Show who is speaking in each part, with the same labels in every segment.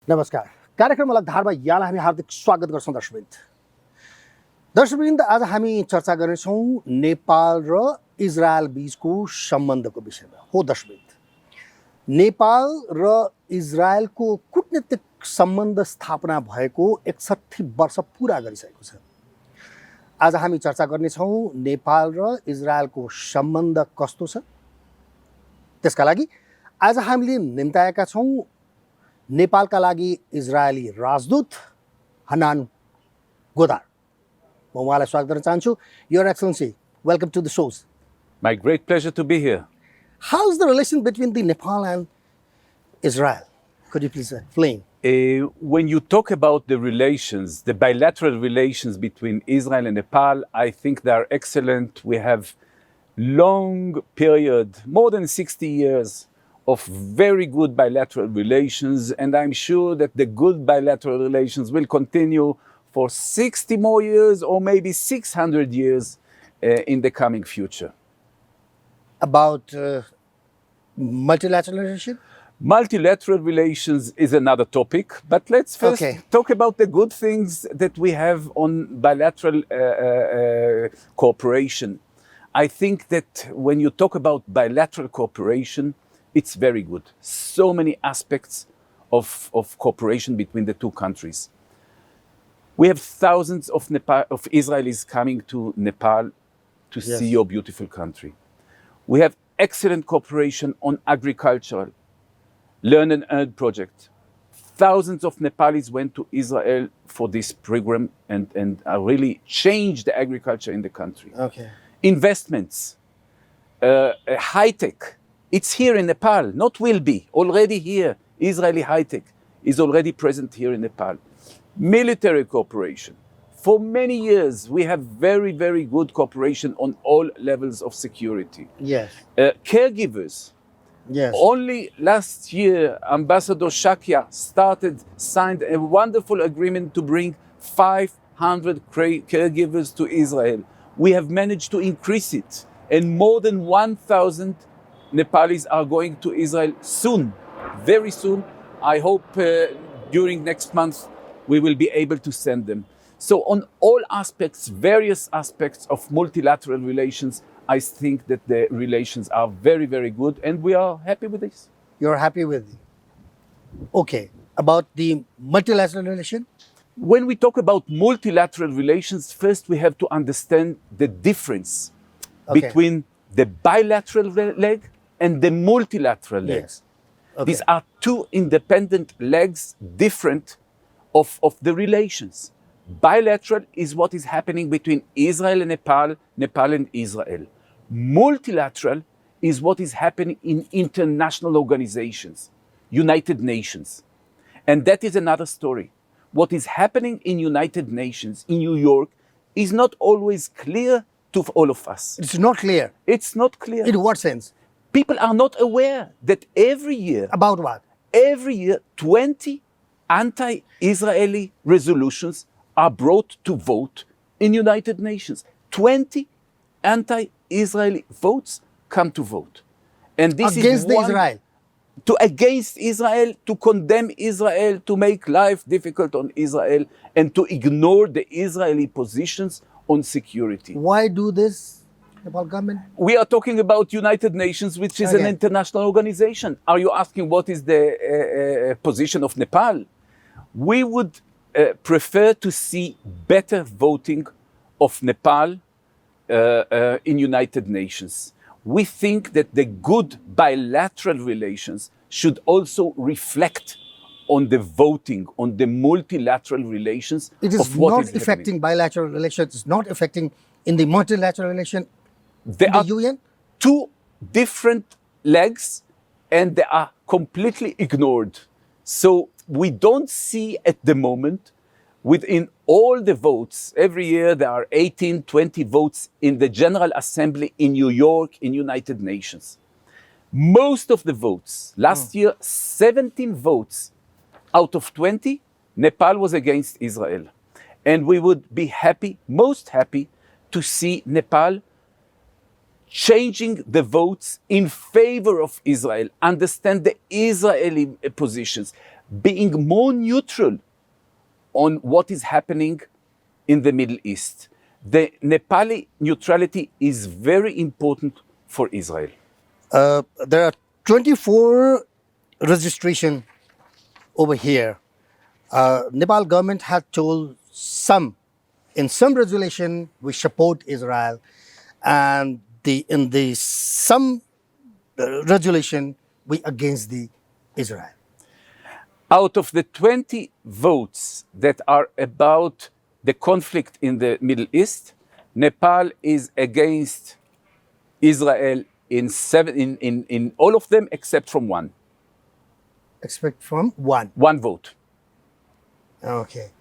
Speaker 1: नमस्कार कार्यक्रम अलगधारमा यहाँलाई हामी हार्दिक स्वागत गर्छौँ दर्शकवृन्द आज हामी चर्चा गर्नेछौँ नेपाल र इजरायल बीचको सम्बन्धको विषयमा हो दर्शकवृन्द नेपाल र इजरायलको कूटनीतिक सम्बन्ध स्थापना भएको 61 वर्ष पुरा गरिसकेको छ आज हामी चर्चा गर्नेछौँ नेपाल र इजरायलको सम्बन्ध कस्तो छ त्यसका लागि आज हामीले निम्ताएका छौँ नेपालका लागि इजरायली राजदूत हनान गोदार म उहाँलाई स्वागत गर्न चाहन्छु your excellency welcome to the shows
Speaker 2: My great pleasure to be here.
Speaker 1: How is the relation between the Nepal and Israel? Could you please explain?
Speaker 2: When you talk about the relations, the bilateral relations between Israel and Nepal, I think they are excellent. We have long period, more than 60 years of very good bilateral relations, and I'm sure that the good bilateral relations will continue for 60 more years or maybe 600 years in the coming future.
Speaker 1: About multilateral relations?
Speaker 2: Multilateral relations is another topic, but let's first talk about the good things that we have on bilateral cooperation. I think that when you talk about bilateral cooperation, it's very good. So many aspects of cooperation between the two countries. We have thousands of Israelis coming to Nepal to see your beautiful country. We have excellent cooperation on agricultural, Learn and Earn project. Thousands of Nepalis went to Israel for this program and really changed the agriculture in the country. Investments, high-tech, it's here in Nepal, not will be, already here. Israeli high-tech is already present here in Nepal. Military cooperation. For many years, we have very, very good cooperation on all levels of security. Caregivers. Only last year, Ambassador Shakia signed a wonderful agreement to bring 500 caregivers to Israel. We have managed to increase it, and more than 1,000 Nepalis are going to Israel soon, very soon. I hope during next month we will be able to send them. So on all aspects, various aspects of multilateral relations, I think that the relations are very, very good, and we are happy with this.
Speaker 1: You're happy with it? Okay. About the multilateral relation?
Speaker 2: When we talk about multilateral relations, first we have to understand the difference between the bilateral leg and the multilateral legs. These are two independent legs, different of the relations. Bilateral is what is happening between Israel and Nepal, Nepal and Israel. Multilateral is what is happening in international organizations, United Nations. And that is another story. What is happening in United Nations, in New York, is not always clear to all of us.
Speaker 1: It's not clear?
Speaker 2: It's not clear.
Speaker 1: In what sense?
Speaker 2: People are not aware that every year...
Speaker 1: About what?
Speaker 2: Every year, 20 anti-Israeli resolutions are brought to vote in United Nations. 20 anti-Israeli votes come to vote. And this
Speaker 1: against
Speaker 2: is
Speaker 1: Israel?
Speaker 2: Against Israel, to condemn Israel, to make life difficult on Israel, and to ignore the Israeli positions on security.
Speaker 1: Why do this, Nepal government?
Speaker 2: We are talking about United Nations, which is an international organization. Are you asking what is the position of Nepal? We would prefer to see better voting of Nepal in United Nations. We think that the good bilateral relations should also reflect on the voting, on the multilateral relations.
Speaker 1: It is not affecting bilateral relations. It's not affecting in the multilateral relation in the UN?
Speaker 2: Two different legs, and they are completely ignored. So we don't see at the moment, within all the votes, every year there are 18, 20 votes in the General Assembly in New York, in United Nations. Most of the votes, last year, 17 votes out of 20, Nepal was against Israel. And we would be happy, most happy, to see Nepal changing the votes in favor of Israel, understand the Israeli positions, being more neutral on what is happening in the Middle East. The Nepali neutrality is very important for Israel.
Speaker 1: There are 24 registration over here. Nepal government had told in some resolution we support Israel, and in the some resolution we against the Israel.
Speaker 2: Out of the 20 votes that are about the conflict in the Middle East, Nepal is against Israel in all of them except from one.
Speaker 1: Expect from one.
Speaker 2: One vote.
Speaker 1: Okay.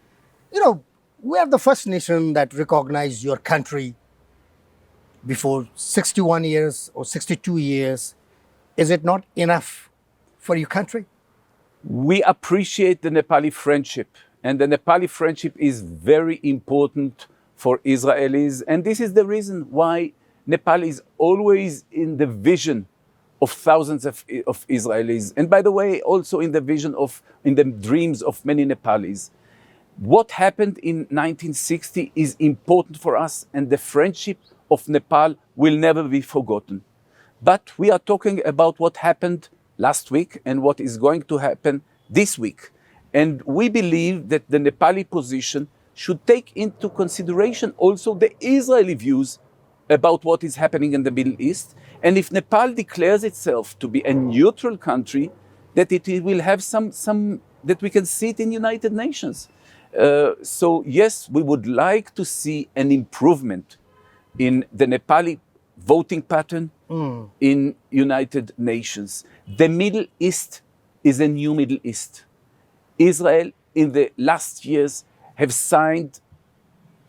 Speaker 1: You know, we are the first nation that recognized your country before 61 years or 62 years. Is it not enough for your country?
Speaker 2: We appreciate the Nepali friendship, and the Nepali friendship is very important for Israelis, and this is the reason why Nepal is always in the vision of thousands of Israelis, and by the way, also in the dreams of many Nepalis. What happened in 1960 is important for us, and the friendship of Nepal will never be forgotten. But we are talking about what happened last week and what is going to happen this week. And we believe that the Nepali position should take into consideration also the Israeli views about what is happening in the Middle East. And if Nepal declares itself to be a neutral country, that it will have some that we can see it in United Nations. So yes, we would like to see an improvement in the Nepali voting pattern in United Nations. The Middle East is a new Middle East. Israel in the last years have signed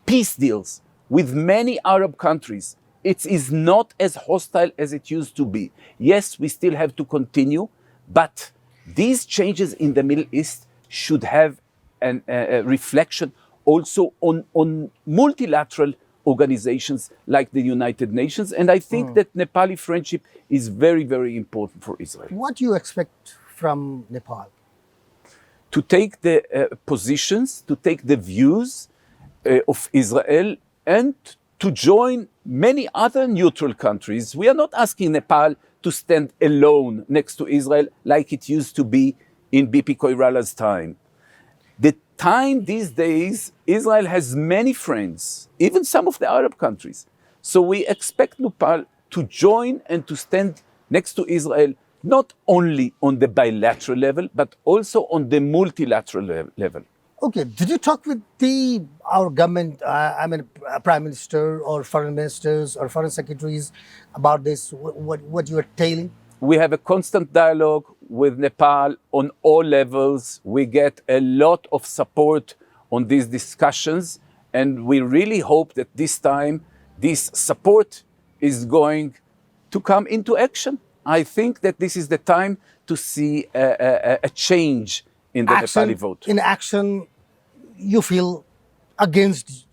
Speaker 2: peace deals with many Arab countries. It is not as hostile as it used to be. Yes, we still have to continue, but these changes in the Middle East should have a reflection also on multilateral organizations like the United Nations. And I think that Nepali friendship is very, very important for Israel.
Speaker 1: What do you expect from Nepal?
Speaker 2: To take the positions, to take the views of Israel, and to join many other neutral countries. We are not asking Nepal to stand alone next to Israel like it used to be in BP Koirala's time. The time these days, Israel has many friends, even some of the Arab countries. So we expect Nepal to join and to stand next to Israel, not only on the bilateral level, but also on the multilateral level.
Speaker 1: Okay, did you talk with our government, Prime Minister or Foreign Ministers or Foreign Secretaries about this, what you are telling?
Speaker 2: We have a constant dialogue with Nepal on all levels. We get a lot of support on these discussions, and we really hope that this time this support is going to come into action. I think that this is the time to see a change in the Nepali vote.
Speaker 1: In action, you feel against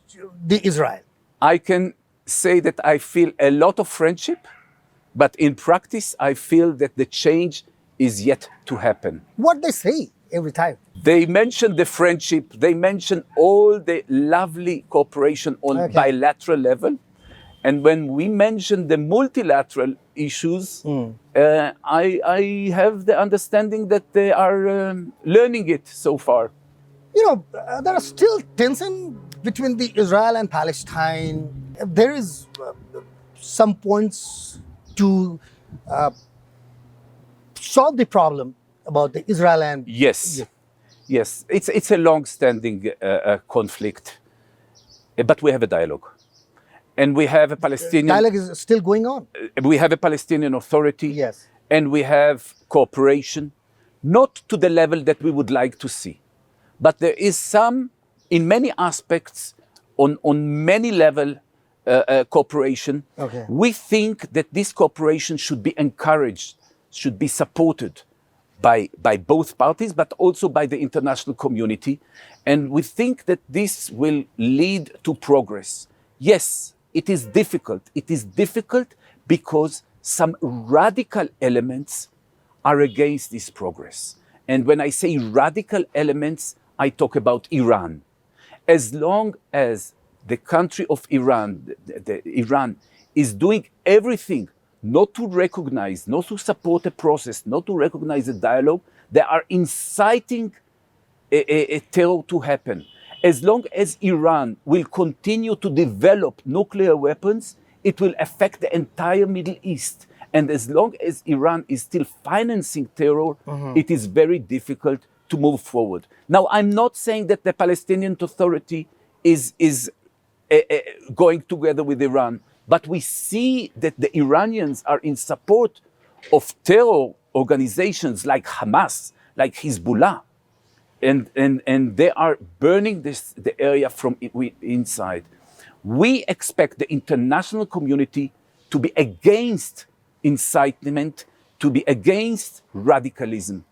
Speaker 1: the Israel?
Speaker 2: I can say that I feel a lot of friendship, but in practice, I feel that the change is yet to happen.
Speaker 1: What they say every time?
Speaker 2: They mention the friendship, they mention all the lovely cooperation on bilateral level. And when we mention the multilateral issues, I have the understanding that they are learning it so far.
Speaker 1: You know, there are still tension between the Israel and Palestine. There is some points to solve the problem about the Israel and...
Speaker 2: Yes, yes. It's a long-standing conflict, but we have a dialogue. And we have a Palestinian...
Speaker 1: Dialogue is still going on.
Speaker 2: We have a Palestinian Authority.
Speaker 1: Yes.
Speaker 2: And we have cooperation, not to the level that we would like to see. But there is some, in many aspects, on many levels, cooperation.
Speaker 1: Okay.
Speaker 2: We think that this cooperation should be encouraged, should be supported by both parties, but also by the international community. And we think that this will lead to progress. Yes, it is difficult. It is difficult because some radical elements are against this progress. And when I say radical elements, I talk about Iran. As long as the country of Iran, Iran, is doing everything not to recognize, not to support a process, not to recognize a dialogue, they are inciting a terror to happen. As long as Iran will continue to develop nuclear weapons, it will affect the entire Middle East. And as long as Iran is still financing terror, it is very difficult to move forward. Now, I'm not saying that the Palestinian Authority is going together with Iran, but we see that the Iranians are in support of terror organizations like Hamas, like Hezbollah, and they are burning the area from inside. We expect the international community to be against incitement, to be against radicalism.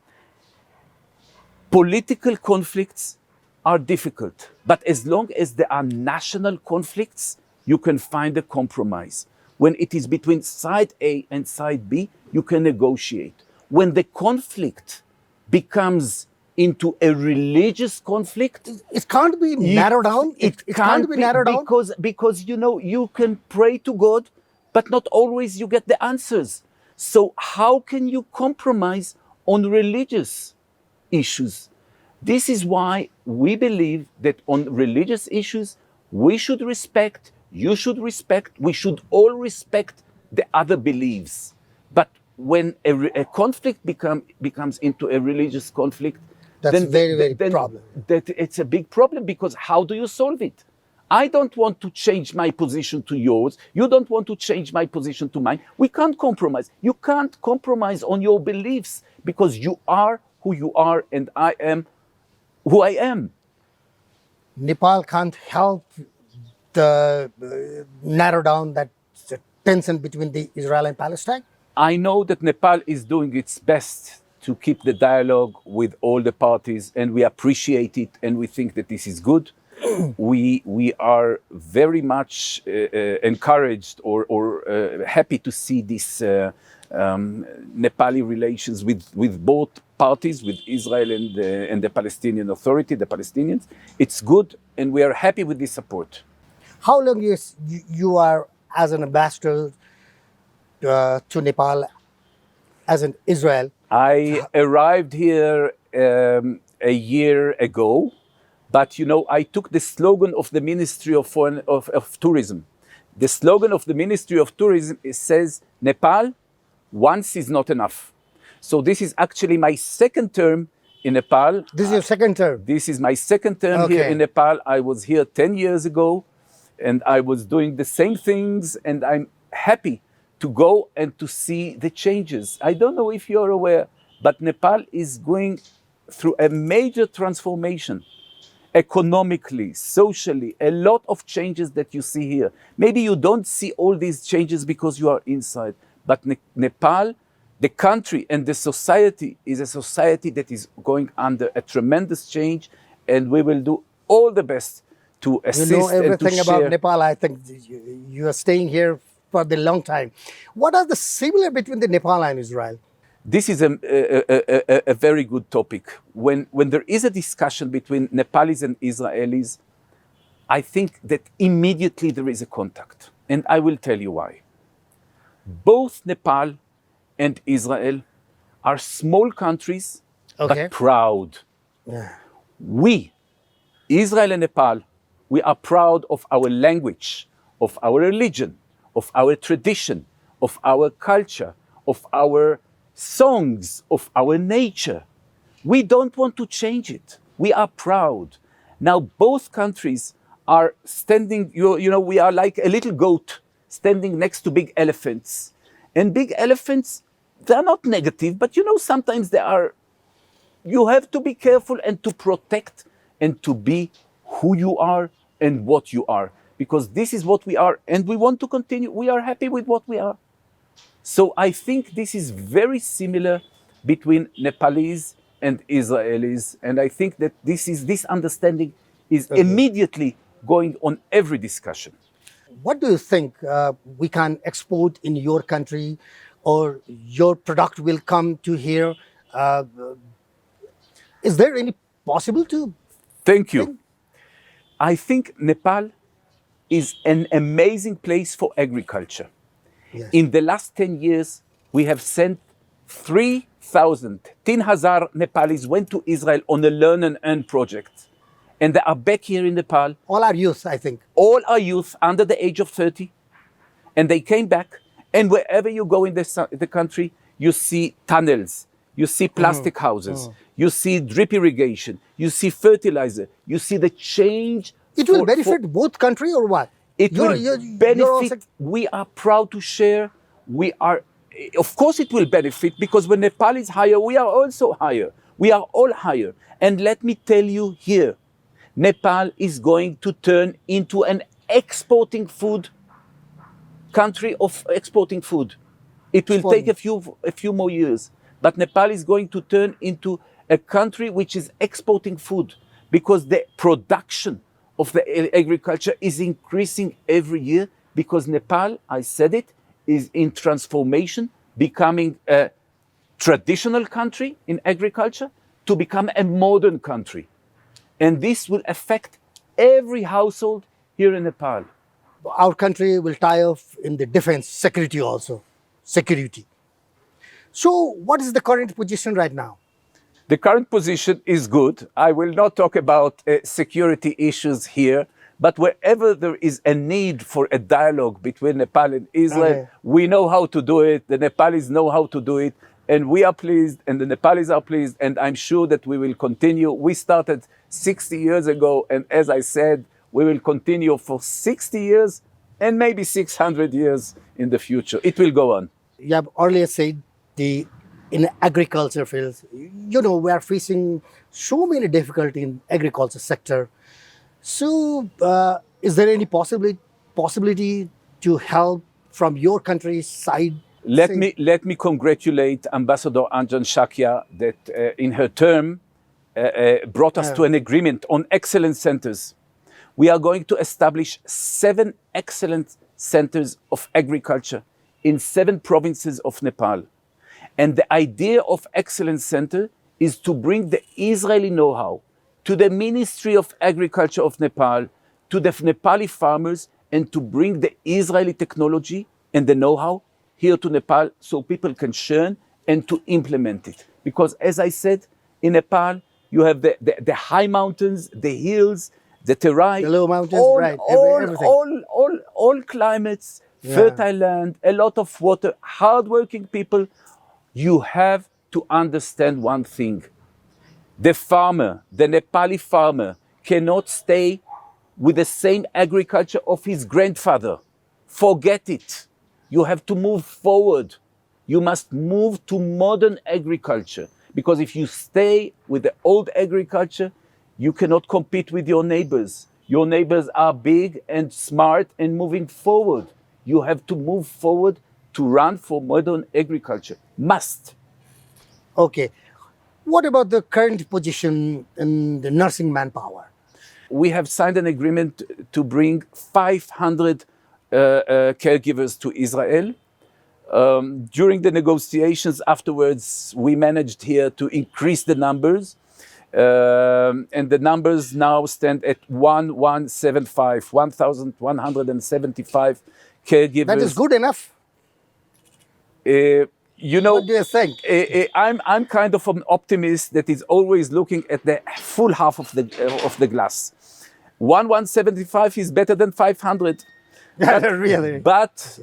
Speaker 2: Political conflicts are difficult, but as long as there are national conflicts, you can find a compromise. When it is between side A and side B, you can negotiate. When the conflict becomes into a religious conflict,
Speaker 1: It can't be narrowed down. It can't be narrowed down.
Speaker 2: because you can pray to God, but not always you get the answers. So how can you compromise on religious issues? This is why we believe that on religious issues, we should respect, you should respect, we should all respect the other beliefs. But when a conflict becomes into a religious conflict,
Speaker 1: That's very problem.
Speaker 2: That it's a big problem, because how do you solve it? I don't want to change my position to yours. You don't want to change my position to mine. We can't compromise. You can't compromise on your beliefs, because you are who you are and I am who I am.
Speaker 1: Nepal can't help the narrow down that tension between the Israel and Palestine.
Speaker 2: I know that Nepal is doing its best to keep the dialogue with all the parties, and we appreciate it, and we think that this is good. We are very much encouraged or happy to see this Nepali relations with both parties, with Israel and the Palestinian Authority, the Palestinians. It's good, and we are happy with this support.
Speaker 1: How long you are as an ambassador to Nepal, as in Israel?
Speaker 2: I arrived here a year ago, but I took the slogan of the Ministry of Tourism. The slogan of the Ministry of Tourism says, Nepal, once is not enough. So this is actually my second term in Nepal.
Speaker 1: This is your second term?
Speaker 2: This is my second term here in Nepal. I was here 10 years ago, and I was doing the same things, and I'm happy to go and to see the changes. I don't know if you're aware, but Nepal is going through a major transformation, economically, socially, a lot of changes that you see here. Maybe you don't see all these changes because you are inside, but Nepal, the country and the society, is a society that is going under a tremendous change, and we will do all the best to assist
Speaker 1: you know everything
Speaker 2: and to
Speaker 1: about
Speaker 2: share.
Speaker 1: Nepal. I think you are staying here for the long time. What are the similar between the Nepal and Israel?
Speaker 2: This is a very good topic. When there is a discussion between Nepalis and Israelis, I think that immediately there is a contact. And I will tell you why. Both Nepal and Israel are small countries, but proud. We, Israel and Nepal, we are proud of our language, of our religion, of our tradition, of our culture, of our songs, of our nature. We don't want to change it. We are proud. Now, both countries are standing, we are like a little goat standing next to big elephants. And big elephants, they're not negative, but sometimes they are. You have to be careful and to protect and to be who you are and what you are, because this is what we are, and we want to continue. We are happy with what we are. So I think this is very similar between Nepalese and Israelis, and I think that this understanding is immediately going on every discussion.
Speaker 1: What do you think we can export in your country, or your product will come to here Is there any possible to
Speaker 2: Thank you. I think Nepal is an amazing place for agriculture.
Speaker 1: Yes.
Speaker 2: In the last 10 years, we have sent 3,000, 10,000 Nepalis went to Israel on a learn and earn project. And they are back here in Nepal.
Speaker 1: all our youth, I think?
Speaker 2: All are youth under the age of 30. And they came back. And wherever you go in the country, you see tunnels, you see plastic houses, you see drip irrigation, you see fertilizer, you see the change.
Speaker 1: It will benefit both country or what?
Speaker 2: It will benefit.
Speaker 1: also-
Speaker 2: We are proud to share. We are, of course, it will benefit because when Nepal is higher, we are also higher. We are all higher. And let me tell you here, Nepal is going to turn into an exporting food country of exporting food. It will take a few more years, but Nepal is going to turn into a country which is exporting food because the production of the agriculture is increasing every year because Nepal, I said it, is in transformation, becoming a traditional country in agriculture to become a modern country. And this will affect every household here in Nepal.
Speaker 1: Our country will tie off in the defense, security also. Security. So what is the current position right now?
Speaker 2: The current position is good. I will not talk about security issues here, but wherever there is a need for a dialogue between Nepal and Israel, we know how to do it. The Nepalis know how to do it, and we are pleased, and the Nepalis are pleased, and I'm sure that we will continue. We started 60 years ago, and as I said, we will continue for 60 years and maybe 600 years in the future. It will go on.
Speaker 1: You have earlier said in agriculture fields, we are facing so many difficulties in agriculture sector. So is there any possibility to help from your country's side?
Speaker 2: Let me congratulate Ambassador Anjan Shakya that in her term brought us to an agreement on excellence centers. We are going to establish 7 excellent centers of agriculture in 7 provinces of Nepal. And the idea of Excellence Center is to bring the Israeli know-how to the Ministry of Agriculture of Nepal, to the Nepali farmers, and to bring the Israeli technology and the know-how here to Nepal so people can share and to implement it. Because as I said, in Nepal, you have the high mountains, the hills, the terai,
Speaker 1: the low mountains, everything.
Speaker 2: All climates, fertile land, a lot of water, hardworking people. You have to understand one thing. The farmer, the Nepali farmer, cannot stay with the same agriculture of his grandfather. Forget it. You have to move forward. You must move to modern agriculture. Because if you stay with the old agriculture, you cannot compete with your neighbors. Your neighbors are big and smart and moving forward. You have to move forward to run for modern agriculture. Must.
Speaker 1: Okay. What about the current position in the nursing manpower?
Speaker 2: We have signed an agreement to bring 500 caregivers to Israel. During the negotiations afterwards, we managed here to increase the numbers. And the numbers now stand at 1,175 caregivers.
Speaker 1: That is good enough.
Speaker 2: What
Speaker 1: do you think?
Speaker 2: I'm kind of an optimist that is always looking at the full half of the glass. 1,175 is better than 500.
Speaker 1: Really?
Speaker 2: But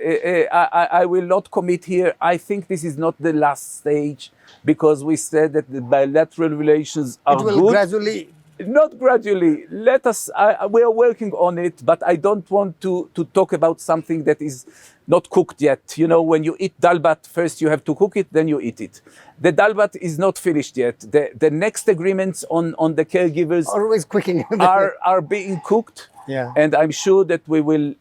Speaker 2: I will not commit here. I think this is not the last stage because we said that the bilateral relations are good.
Speaker 1: It will gradually.
Speaker 2: Not gradually. Let us. We are working on it, but I don't want to talk about something that is not cooked yet. When you eat dalbat, first you have to cook it, then you eat it. The dalbat is not finished yet. The next agreements on the caregivers
Speaker 1: Always cooking.
Speaker 2: are being cooked.
Speaker 1: Yeah.
Speaker 2: And I'm sure that we will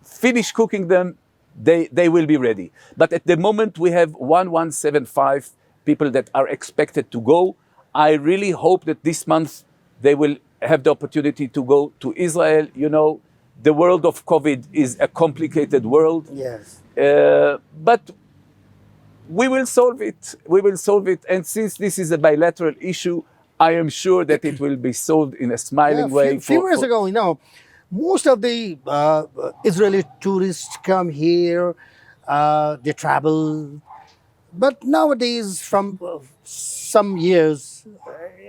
Speaker 2: finish cooking them. They will be ready. But at the moment, we have 1,175 people that are expected to go. I really hope that this month they will have the opportunity to go to Israel. The world of COVID is a complicated world.
Speaker 1: Yes.
Speaker 2: But we will solve it. We will solve it. And since this is a bilateral issue, I am sure that it will be solved in a smiling way.
Speaker 1: A few years ago, most of the Israeli tourists come here, they travel. But nowadays, from some years,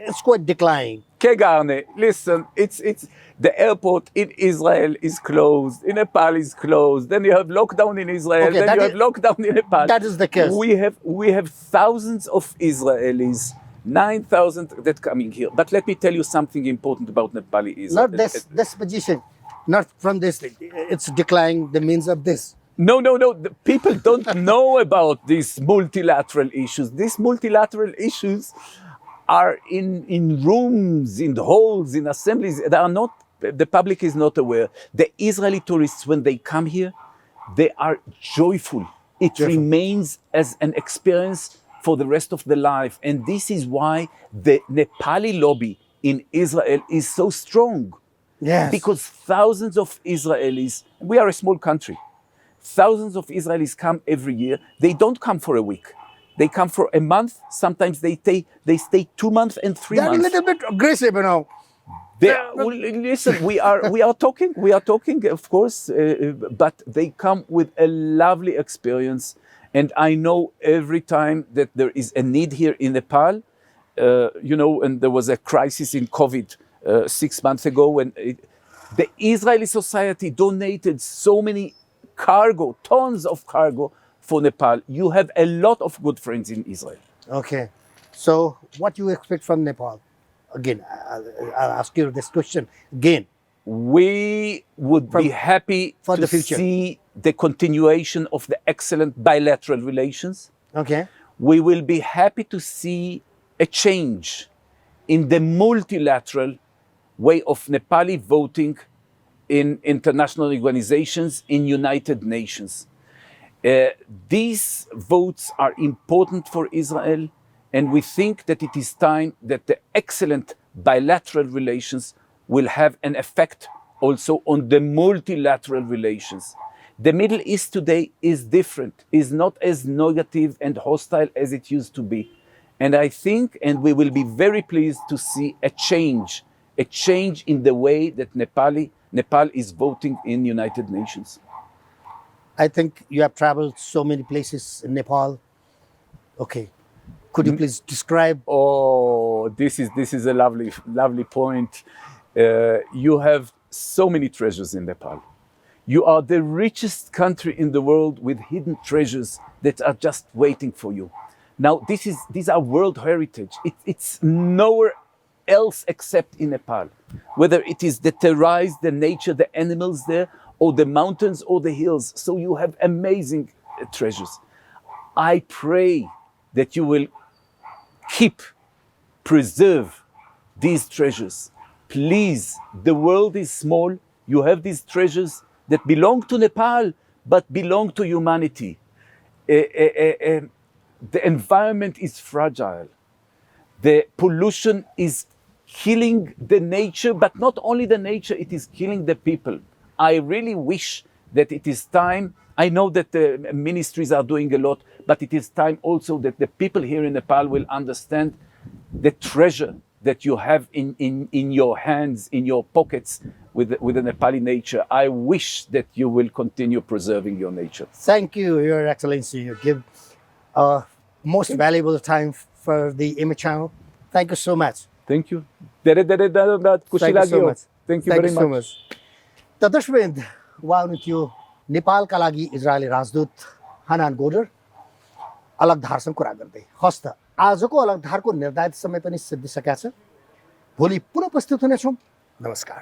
Speaker 1: it's quite declining.
Speaker 2: Kegarne, listen, it's the airport in Israel is closed, in Nepal is closed. Then you have lockdown in Israel.
Speaker 1: Okay,
Speaker 2: then you have lockdown in Nepal.
Speaker 1: That is the case.
Speaker 2: We have thousands of Israelis, 9,000 that coming here. But let me tell you something important about Nepali Israel.
Speaker 1: Not this position, not from this. It's declining the means of this.
Speaker 2: No. The people don't know about these multilateral issues. These multilateral issues are in rooms, in halls, in assemblies. They are not. The public is not aware. The Israeli tourists, when they come here, they are joyful. It remains as an experience for the rest of their life. And this is why the Nepali lobby in Israel is so strong.
Speaker 1: Yes.
Speaker 2: Because thousands of Israelis, we are a small country, thousands of Israelis come every year. They don't come for a week. They come for a month. Sometimes they stay 2 months and 3
Speaker 1: They're
Speaker 2: months.
Speaker 1: a little bit aggressive,
Speaker 2: Listen, we are talking, of course, but they come with a lovely experience. And I know every time that there is a need here in Nepal, and there was a crisis in COVID 6 months ago when the Israeli society donated so many cargo, tons of cargo for Nepal. You have a lot of good friends in Israel.
Speaker 1: Okay. So what you expect from Nepal? Again, I'll ask you this question again.
Speaker 2: We would be happy
Speaker 1: for
Speaker 2: to
Speaker 1: the future.
Speaker 2: see the continuation of the excellent bilateral relations.
Speaker 1: Okay.
Speaker 2: We will be happy to see a change in the multilateral way of Nepali voting in international organizations, in United Nations. These votes are important for Israel, and we think that it is time that the excellent bilateral relations will have an effect also on the multilateral relations. The Middle East today is different, is not as negative and hostile as it used to be. And I think, and we will be very pleased to see a change in the way that Nepal is voting in United Nations.
Speaker 1: I think you have traveled so many places in Nepal. Okay. Could you please describe?
Speaker 2: Oh, this is a lovely point. You have so many treasures in Nepal. You are the richest country in the world with hidden treasures that are just waiting for you. Now, these are world heritage. It's nowhere else except in Nepal. Whether it is the terrais, the nature, the animals there, or the mountains or the hills. So you have amazing treasures. I pray that you will preserve these treasures. Please, the world is small. You have these treasures that belong to Nepal, but belong to humanity. The environment is fragile. The pollution is killing the nature, but not only the nature, it is killing the people. I really wish that it is time. I know that the ministries are doing a lot, but it is time also that the people here in Nepal will understand the treasure that you have in your hands, in your pockets with the Nepali nature. I wish that you will continue preserving your nature.
Speaker 1: Thank you, Your Excellency. You give most valuable time for the image channel. Thank you so much.
Speaker 2: Thank you. Thank you
Speaker 1: so much.
Speaker 2: Thank you very much.
Speaker 1: त दर्शकवृन्द उहाँ हुनुहुन्थ्यो नेपालका लागि Israeli राजदूत हनान गोडर अलगधारसँग कुरा गर्दै। हस् त आजको अलगधारको निर्धारित समय पनि सिद्धिसकेका छ। भोलि पुनः उपस्थित हुनेछौँ। नमस्कार।